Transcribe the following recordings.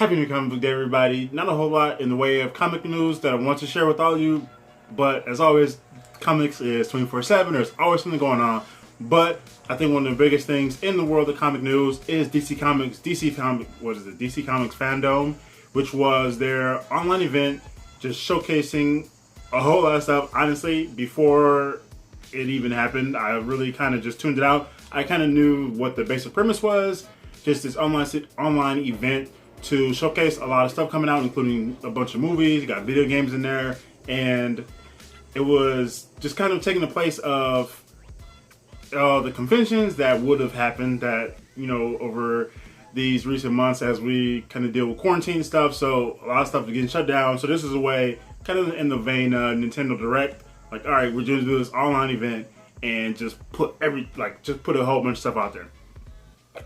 Happy New Comic Book Day, everybody. Not a whole lot in the way of comic news that I want to share with all of you, but as always, comics is 24/7. There's always something going on. But I think one of the biggest things in the world of comic news is DC Comics FanDome, which was their online event just showcasing a whole lot of stuff. Honestly, before it even happened, I really kind of just tuned it out. I kind of knew what the basic premise was, just this online event to showcase a lot of stuff coming out, including a bunch of movies. You got video games in there, and it was just kind of taking the place of the conventions that would have happened that, you know, over these recent months as we kind of deal with quarantine stuff. So a lot of stuff is getting shut down. So this is a way, kind of in the vein of Nintendo Direct, like, all right, we're just do this online event and just put a whole bunch of stuff out there.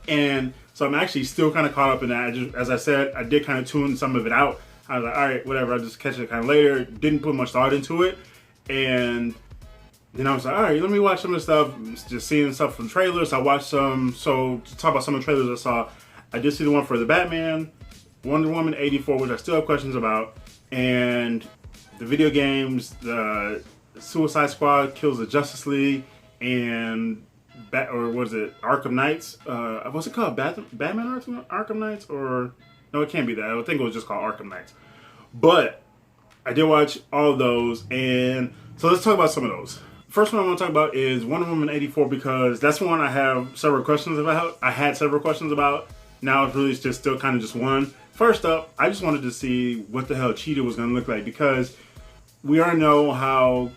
And so I'm actually still kind of caught up in that. As I said, I did kind of tune some of it out. I was like, all right, whatever, I'll just catch it kind of later. Didn't put much thought into it. And then I was like, all right, let me watch some of the stuff. Just seeing stuff from trailers. I watched some, so to talk about some of the trailers I saw, I did see the one for the Batman, Wonder Woman 84, which I still have questions about, and the video games, the Suicide Squad kills the Justice League, and Arkham Knights? What's it called? Batman Arkham Knights? Or no, it can't be that. I think it was just called Arkham Knights. But I did watch all of those, and so let's talk about some of those. First one I want to talk about is Wonder Woman 84 because that's one I have several questions about. I had several questions about. Now it's really just still kind of just one. First up, I just wanted to see what the hell Cheetah was going to look like because we already know how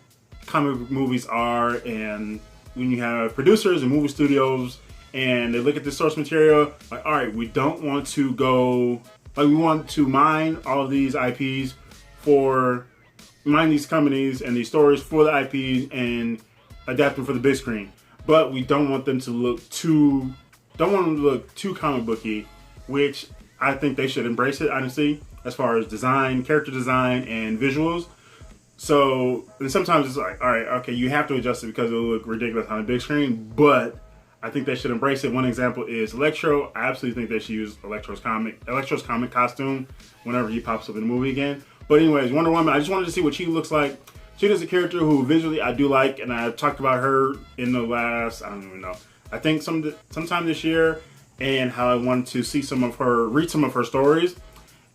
comic movies are, and when you have producers and movie studios and they look at the source material, like, all right, we don't want to go, like, we want to mine all of these IPs mine these companies and these stories for the IPs and adapt them for the big screen. But we don't want them to look too comic booky, which I think they should embrace it, honestly, as far as design, character design, and visuals. So, and sometimes it's like, all right, okay, you have to adjust it because it'll look ridiculous on a big screen, but I think they should embrace it. One example is Electro. I absolutely think they should use Electro's comic costume whenever he pops up in the movie again. But anyways, Wonder Woman, I just wanted to see what she looks like. Cheetah's a character who visually I do like, and I've talked about her in the last, I don't even know, I think sometime this year, and how I wanted to see read some of her stories.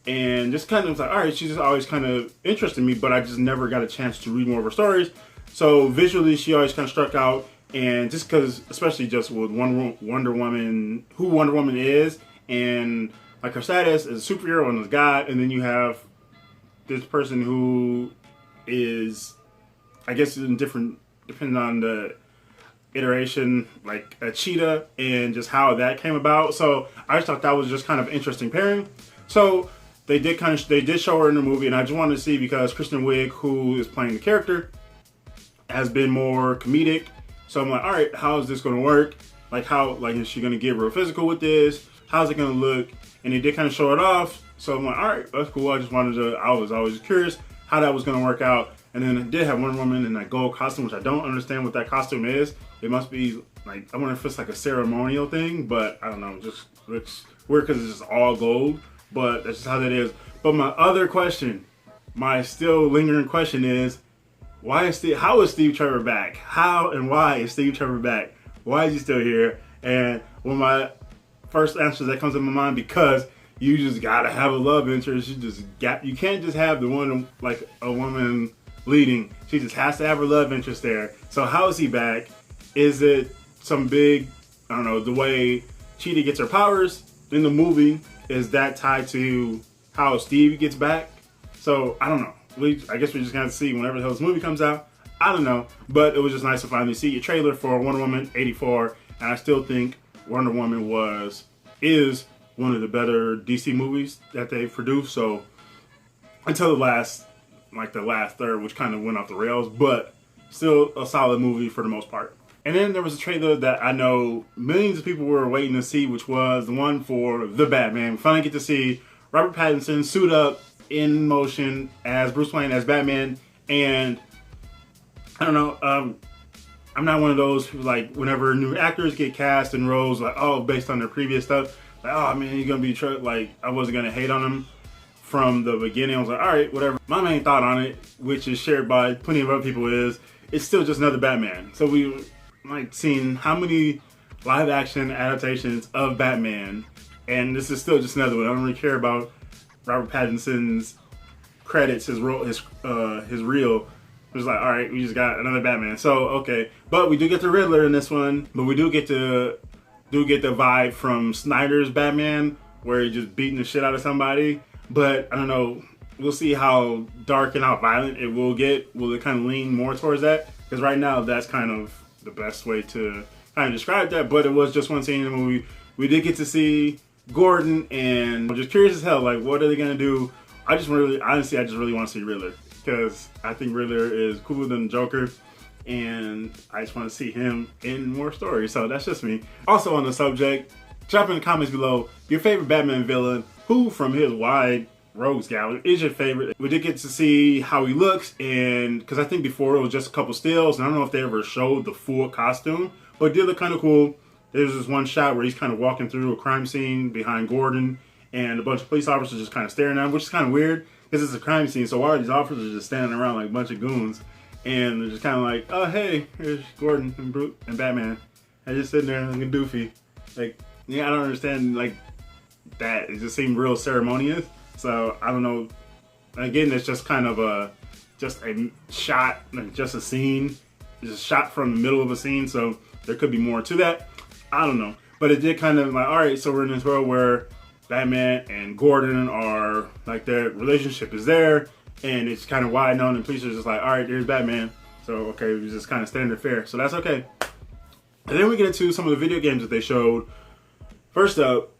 And just kind of like, all right, she's just always kind of interested me, but I just never got a chance to read more of her stories. So visually, she always kind of struck out. And just because, especially just with Wonder Woman, who Wonder Woman is, and like her status as a superhero and as God, and then you have this person who is, I guess, depending on the iteration, like a Cheetah, and just how that came about. So I just thought that was just kind of interesting pairing. So they did show her in the movie, and I just wanted to see because Kristen Wiig, who is playing the character, has been more comedic. So I'm like, all right, how is this going to work? Like, is she going to get real physical with this? How's it going to look? And they did kind of show it off. So I'm like, all right, that's cool. I was always curious how that was going to work out. And then it did have Wonder Woman in that gold costume, which I don't understand what that costume is. It must be like, I wonder if it's like a ceremonial thing, but I don't know. Just looks weird because it's just all gold. But that's just how that is. But my other question, my still lingering question is, how is Steve Trevor back? How and why is Steve Trevor back? Why is he still here? And one of my first answers that comes to my mind, because you just gotta have a love interest. You can't just have the one, like a woman leading. She just has to have her love interest there. So how is he back? Is it some big, I don't know, the way Cheetah gets her powers in the movie, is that tied to how Steve gets back? So I don't know. I guess we're just gonna see whenever the hell this movie comes out. I don't know, but it was just nice to finally see a trailer for Wonder Woman 84, and I still think Wonder Woman is one of the better DC movies that they've produced. So until the last third, which kind of went off the rails, but still a solid movie for the most part. And then there was a trailer that I know millions of people were waiting to see, which was the one for the Batman. We finally get to see Robert Pattinson suit up in motion as Bruce Wayne, as Batman. And I don't know, I'm not one of those who, like, whenever new actors get cast in roles, like, oh, based on their previous stuff, like, oh man, he's gonna be like, I wasn't gonna hate on him from the beginning. I was like, all right, whatever. My main thought on it, which is shared by plenty of other people, is it's still just another Batman. So we like seen how many live action adaptations of Batman, and this is still just another one. I don't really care about Robert Pattinson's credits, his role, his reel. It was like, all right, we just got another Batman. So okay, but we do get the Riddler in this one. But we do get the vibe from Snyder's Batman, where he's just beating the shit out of somebody. But I don't know. We'll see how dark and how violent it will get. Will it kind of lean more towards that? Because right now, that's kind of the best way to kind of describe that. But it was just one scene in the movie. We did get to see Gordon, and I'm just curious as hell. Like, what are they gonna do? I just really want to see Riddler, because I think Riddler is cooler than Joker, and I just want to see him in more stories. So that's just me. Also on the subject, drop in the comments below your favorite Batman villain. Who from his wide rogues gallery is your favorite? We did get to see how he looks, and because I think before it was just a couple stills, and I don't know if they ever showed the full costume, but it did look kind of cool. There's this one shot where he's kind of walking through a crime scene behind Gordon, and a bunch of police officers just kind of staring at him, which is kind of weird because it's a crime scene. So why are these officers just standing around like a bunch of goons? And they're just kind of like, oh hey, here's Gordon and Batman. And just sitting there looking doofy. Like, yeah, I don't understand like that. It just seemed real ceremonious. So I don't know. Again, it's just kind of just a shot, like just a scene, just shot from the middle of a scene. So there could be more to that. I don't know. But it did kind of like, all right, so we're in this world where Batman and Gordon are like, their relationship is there, and it's kind of wide known, and police are just like, all right, there's Batman. So okay, it was just kind of standard fare. So that's okay. And then we get into some of the video games that they showed. First up,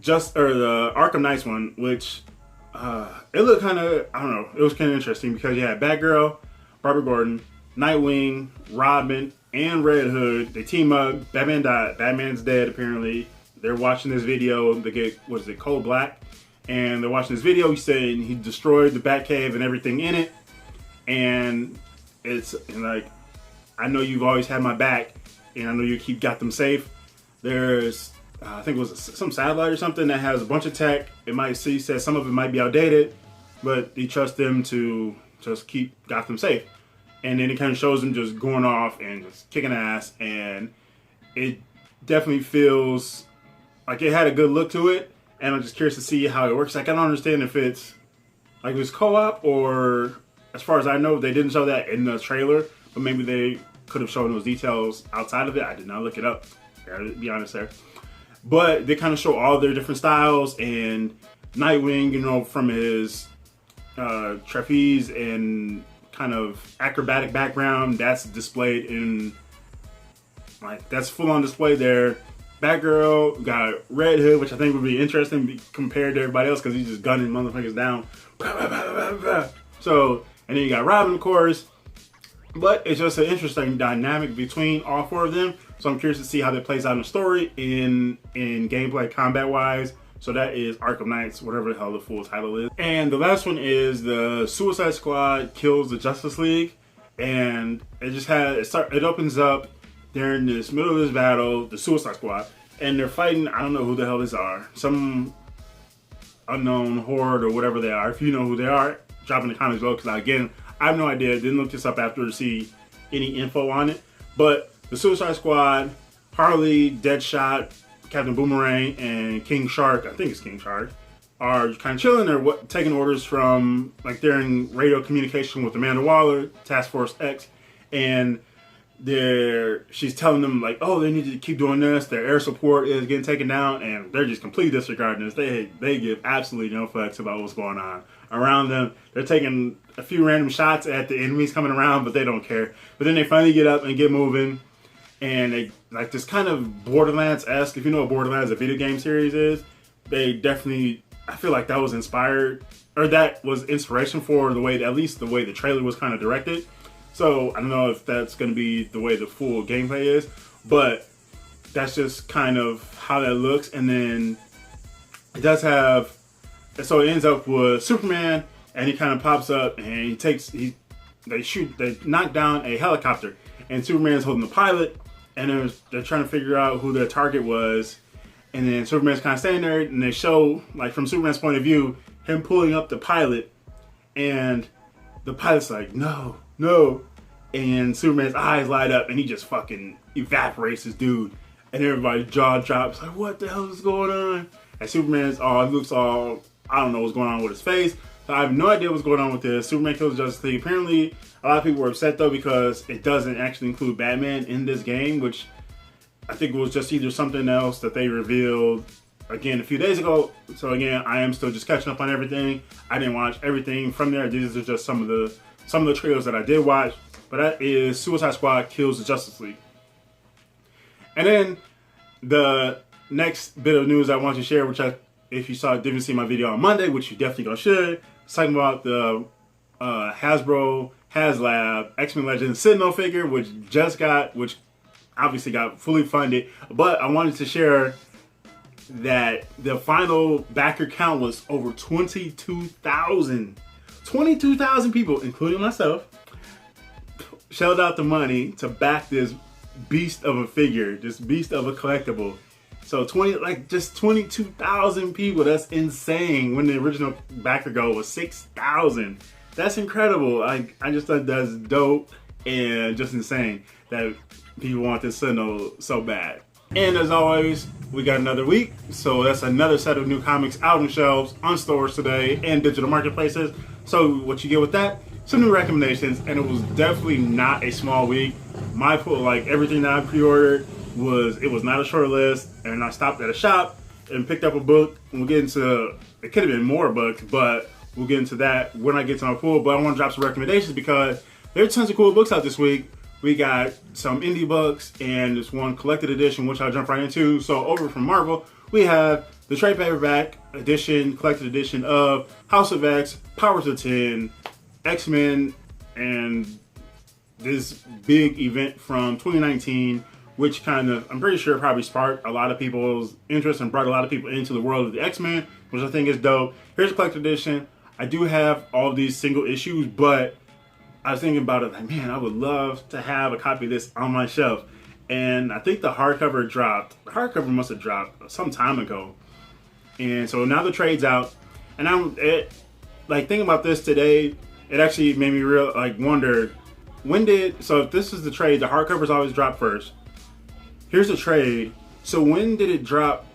the Arkham Knights one, which it looked kind of, I don't know, it was kind of interesting because you had Batgirl, Barbara Gordon, Nightwing, Robin, and Red Hood. They team up. Batman died. Batman's dead apparently. They're watching this video. They get, what is it, Cold Black, and they're watching this video. He's saying he destroyed the Batcave and everything in it, and it's like, I know you've always had my back, and I know you got them safe. There's I think it was some satellite or something that has a bunch of tech. It might see, says some of it might be outdated, but he trusts them to just keep Gotham safe. And then it kind of shows them just going off and just kicking ass, and it definitely feels like it had a good look to it. And I'm just curious to see how it works. Like, I don't understand if it's like it was co-op, or as far as I know, they didn't show that in the trailer, but maybe they could have shown those details outside of it. I did not look it up. Gotta be honest there. But they kind of show all their different styles, and Nightwing, you know, from his trapeze and kind of acrobatic background, that's displayed in, like, that's full on display there. Batgirl got Red Hood, which I think would be interesting compared to everybody else because he's just gunning motherfuckers down. So, and then you got Robin, of course. But it's just an interesting dynamic between all four of them. So I'm curious to see how that plays out in the story, in gameplay, combat-wise. So that is Arkham Knights, whatever the hell the full title is. And the last one is the Suicide Squad kills the Justice League. And it just it opens up during this middle of this battle, the Suicide Squad. And they're fighting, I don't know who the hell these are. Some unknown horde or whatever they are. If you know who they are, drop in the comments below, because again, I have no idea. Didn't look this up after to see any info on it. But the Suicide Squad, Harley, Deadshot, Captain Boomerang, and King Shark, I think it's King Shark, are kind of chilling. They're taking orders from, like, they're in radio communication with Amanda Waller, Task Force X, and she's telling them, like, oh, they need to keep doing this. Their air support is getting taken down, and they're just completely disregarding this. They give absolutely no fucks about what's going on around them. They're taking a few random shots at the enemies coming around, but they don't care. But then they finally get up and get moving, and they, like, this kind of Borderlands-esque, if you know what Borderlands, a video game series is, they definitely, I feel like that was inspired, or that was inspiration for the way, at least the way the trailer was kind of directed. So I don't know if that's going to be the way the full gameplay is, but that's just kind of how that looks. And then it does have, so it ends up with Superman, and he kind of pops up, and they knock down a helicopter, and Superman's holding the pilot, and they're trying to figure out who their target was. And then Superman's kind of standing there, and they show, like, from Superman's point of view, him pulling up the pilot, and the pilot's like, no, no. And Superman's eyes light up, and he just fucking evaporates this dude. And everybody's jaw drops, like, what the hell is going on? And Superman's looks all, I don't know what's going on with his face. So I have no idea what's going on with this. Superman kills Justice League. Apparently, a lot of people were upset, though, because it doesn't actually include Batman in this game, which I think it was just either something else that they revealed, again, a few days ago. So, again, I am still just catching up on everything. I didn't watch everything from there. These are just some of the trailers that I did watch. But that is Suicide Squad Kills the Justice League. And then the next bit of news I want to share, which if you didn't see my video on Monday, which you definitely should, it's talking about the Hasbro HasLab X-Men Legends Sentinel figure, which obviously got fully funded. But I wanted to share that the final backer count was over 22,000. 22,000 people, including myself, shelled out the money to back this beast of a figure, this beast of a collectible. So just 22,000 people. That's insane. When the original backer goal was 6,000. That's incredible. I just thought that's dope and just insane that people want this Sentinel so bad. And as always, we got another week. So that's another set of new comics out on shelves, on stores today, and digital marketplaces. So what you get with that? Some new recommendations, and it was definitely not a small week. Everything that I pre-ordered was not a short list, and I stopped at a shop and picked up a book, and we'll get into, it could have been more books, but we'll get into that when I get to my pool. But I want to drop some recommendations because there are tons of cool books out this week. We got some indie books and this one collected edition, which I'll jump right into. So over from Marvel, we have the trade paperback edition, collected edition of House of X, Powers of 10, X-Men, and this big event from 2019, which I'm pretty sure probably sparked a lot of people's interest and brought a lot of people into the world of the X-Men, which I think is dope. Here's a collected edition. I do have all of these single issues, but I was thinking about it, like, man, I would love to have a copy of this on my shelf. And I think the hardcover dropped. The hardcover must have dropped some time ago. And so now the trade's out. And thinking about this today, it actually made me wonder, so if this is the trade, the hardcovers always drop first. Here's the trade. So when did it drop,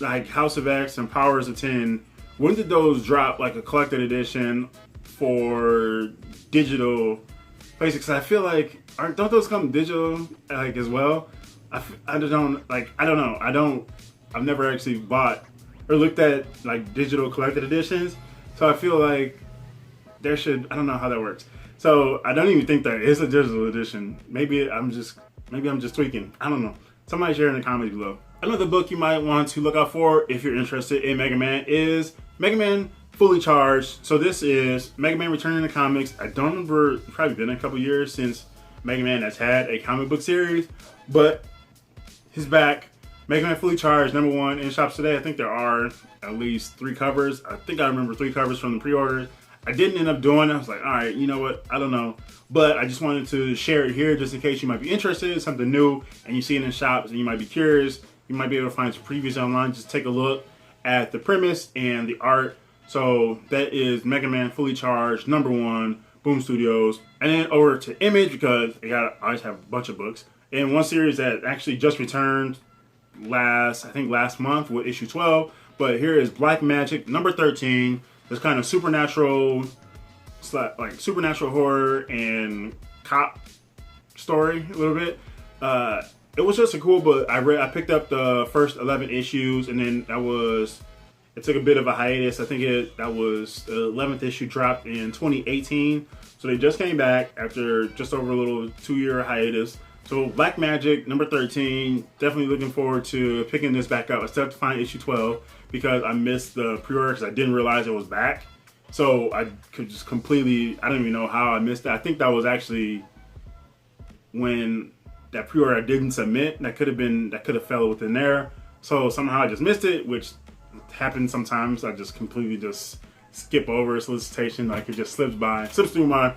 like House of X and Powers of 10? When did those drop, like a collected edition for digital places? Because I feel like, don't those come digital as well? I don't know. I've never actually bought or looked at digital collected editions. So I feel like I don't know how that works. So I don't even think that it's a digital edition. Maybe I'm just tweaking. I don't know. Somebody share in the comments below. Another book you might want to look out for if you're interested in Mega Man is Mega Man Fully Charged. So this is Mega Man returning to comics. I don't remember, it's probably been a couple years since Mega Man has had a comic book series, but he's back. Mega Man Fully Charged, #1 in shops today. I think there are at least 3 covers. I think I remember 3 covers from the pre-orders. I didn't end up doing it. I was like, all right, you know what? I don't know. But I just wanted to share it here just in case you might be interested, something new, and you see it in shops and you might be curious. You might be able to find some previews online. Just take a look at the premise and the art. So that is Mega Man Fully Charged, #1, Boom Studios. And then over to Image, because I always have a bunch of books. And one series that actually just returned last month with issue 12. But here is Black Magic, #13. This kind of supernatural horror and cop story a little bit. It was just a cool book. I picked up the first 11 issues, and then it took a bit of a hiatus. I think that was the 11th issue dropped in 2018. So they just came back after just over a little 2-year hiatus. So Black Magic, #13, definitely looking forward to picking this back up. I still have to find issue 12 because I missed the pre-order because I didn't realize it was back. So I could just I don't even know how I missed that. I think that was actually when that pre-order I didn't submit. That could have fell within there. So somehow I just missed it, which happens sometimes. I just completely just skip over a solicitation, like it just slips through my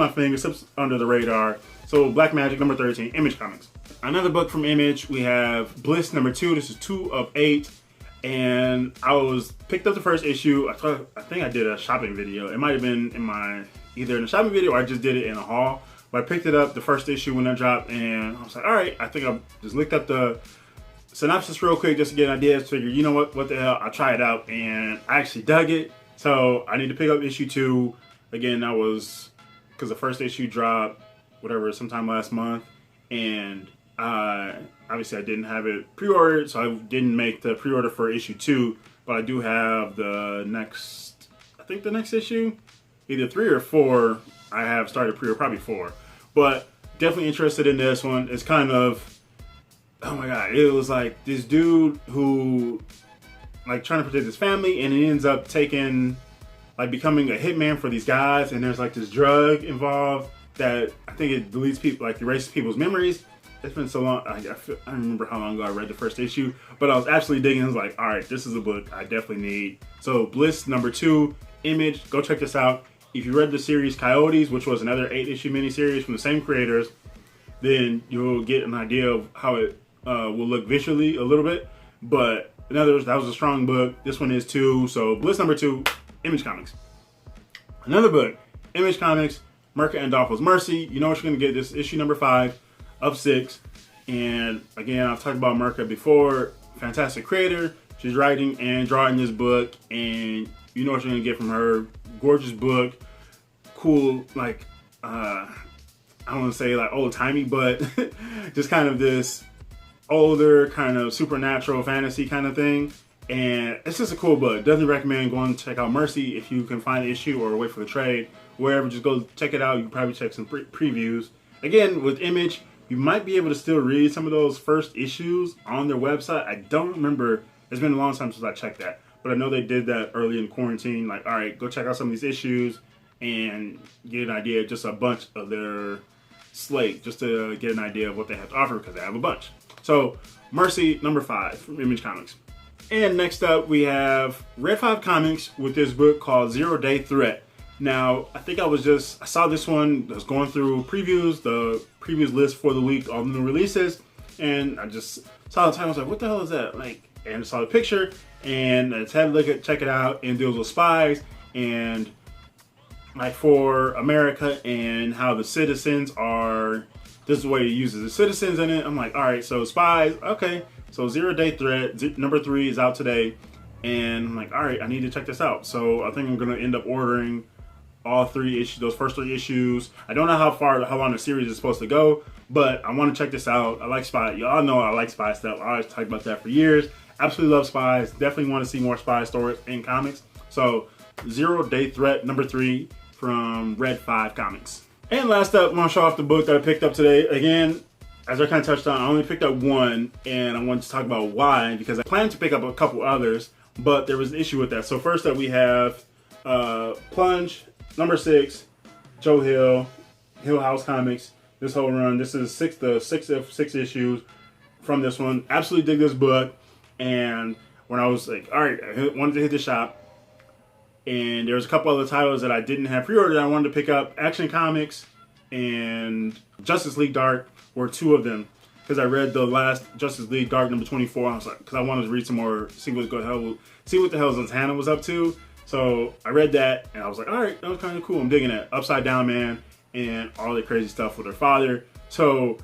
fingers, slips under the radar. So Black Magic number 13, Image Comics. Another book from Image, we have Bliss number 2. This is 2 of 8. And I picked up the first issue. I think I did a shopping video. It might have been either in a shopping video or I just did it in a haul. But I picked it up the first issue when it dropped, and I was like, all right, I think I just looked up the synopsis real quick just to get an idea. Figured, you know what the hell, I'll try it out, and I actually dug it. So I need to pick up issue 2. Again, that was because the first issue dropped, sometime last month, and obviously I didn't have it pre-ordered, so I didn't make the pre-order for issue 2, but I do have the next issue, either 3 or 4. I have started pre-order, probably 4, but definitely interested in this one. It's kind of, oh my god, it was like this dude who like trying to protect his family, and he ends up becoming a hitman for these guys, and there's like this drug involved that I think it deletes people, like erases people's memories. It's been so long, I don't remember how long ago I read the first issue, but I was absolutely digging. I was like, all right, this is a book I definitely need. So Bliss number 2, Image, go check this out. If you read the series Coyotes, which was another 8-issue miniseries from the same creators, then you'll get an idea of how it will look visually a little bit. But in other words, that was a strong book. This one is too. So Bliss number 2, Image Comics. Another book, Image Comics, Mirka Andolfo's Mercy. You know what you're going to get. This issue number 5 of 6. And again, I've talked about Mirka before. Fantastic creator. She's writing and drawing this book, and you know what you're going to get from her. Gorgeous book, cool, like, I don't want to say like old-timey, but just kind of this older kind of supernatural fantasy kind of thing. And it's just a cool book. Definitely recommend going to check out Mercy if you can find the issue or wait for the trade. Wherever, just go check it out. You can probably check some previews. Again, with Image, you might be able to still read some of those first issues on their website. I don't remember. It's been a long time since I checked that. But I know they did that early in quarantine. Like, all right, go check out some of these issues and get an idea of just a bunch of their slate, just to get an idea of what they have to offer, because they have a bunch. So, Mercy, number 5 from Image Comics. And next up, we have Red 5 Comics with this book called 0 Day Threat. Now, I think I saw this one, I was going through previews, the previews list for the week, all the new releases, and I just saw the title, I was like, what the hell is that? And I saw the picture, and I just had to check it out, and deals with spies, and like for America, and how the citizens are, this is the way it uses the citizens in it. I'm like, all right, so spies, okay. So 0 Day Threat, number 3 is out today, and I'm like, all right, I need to check this out. So I think I'm gonna end up ordering all 3 issues, those first 3 issues. I don't know how long the series is supposed to go, but I want to check this out. I like spy. Y'all know I like spy stuff. I always talk about that for years. Absolutely love spies. Definitely want to see more spy stories in comics. So 0 Day Threat, number 3 from Red 5 Comics. And last up, I want to show off the book that I picked up today. Again, as I kind of touched on, I only picked up one, and I wanted to talk about why, because I planned to pick up a couple others, but there was an issue with that. So first up, we have Plunge, number 6, Joe Hill House Comics. This whole run, this is the 6 of 6 issues from this one. Absolutely dig this book. And when I was like, all right, I wanted to hit the shop, and there was a couple other titles that I didn't have pre-ordered I wanted to pick up. Action Comics and Justice League Dark were 2 of them, because I read the last Justice League Dark number 24. I was like, because I wanted to read some more, see what the hell Zatanna was up to. So I read that, and I was like, all right, that was kind of cool. I'm digging it. Upside Down Man and all the crazy stuff with her father. So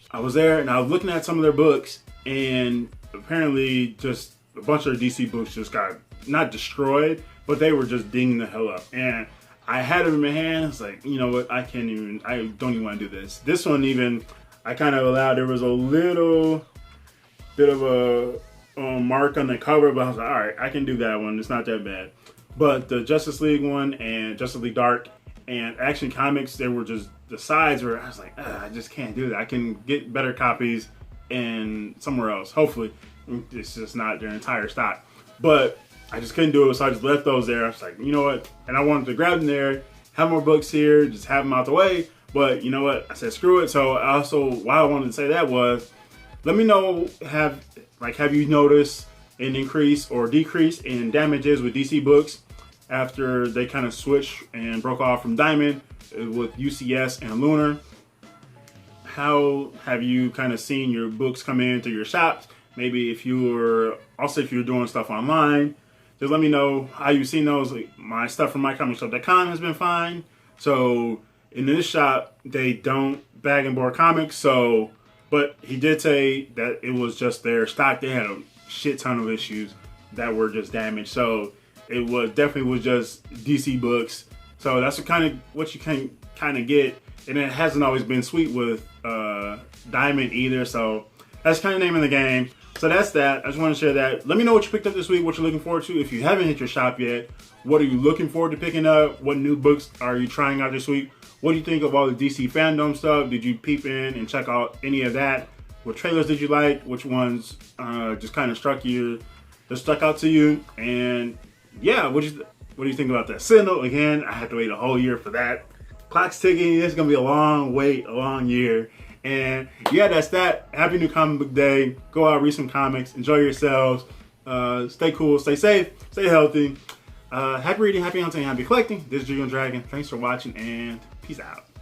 I was there, and I was looking at some of their books, and apparently just a bunch of DC books just got not destroyed, but they were just dinging the hell up. And I had them in my hand. It's like, you know what? I don't even want to do this. This one even, I kind of allowed, there was a little bit of a mark on the cover, but I was like, all right, I can do that one. It's not that bad. But the Justice League one and Justice League Dark and Action Comics, they were just, the sides were, I was like, I just can't do that. I can get better copies and somewhere else. Hopefully, it's just not their entire stock. But I just couldn't do it, so I just left those there. I was like, you know what? And I wanted to grab them there, have more books here, just have them out the way. But you know what? I said, screw it. So why I wanted to say that was, let me know, have you noticed an increase or decrease in damages with DC books? after they kind of switched and broke off from Diamond with UCS and Lunar. How have you kind of seen your books come into your shops? Maybe if you're doing stuff online, just let me know how you've seen those. Like, my stuff from mycomicshop.com has been fine. So in this shop, they don't bag and board comics. So, but he did say that it was just their stock. They had a shit ton of issues that were just damaged. So it was definitely just DC books. So that's what you can kind of get. And it hasn't always been sweet with Diamond either. So that's kind of the name of the game. So that's that. I just want to share that. Let me know what you picked up this week, what you're looking forward to. If you haven't hit your shop yet, what are you looking forward to picking up? What new books are you trying out this week? What do you think of all the DC FanDome stuff? Did you peep in and check out any of that? What trailers did you like? Which ones just kind of stuck out to you? And yeah, what do you think about that? Sentinel, again, I have to wait a whole year for that. Clock's ticking. It's going to be a long wait, a long year. And yeah, that's that. Happy New Comic Book Day. Go out, read some comics. Enjoy yourselves. Stay cool. Stay safe. Stay healthy. Happy reading, happy hunting, happy collecting. This is GENOTHADRAGON. Thanks for watching and peace out.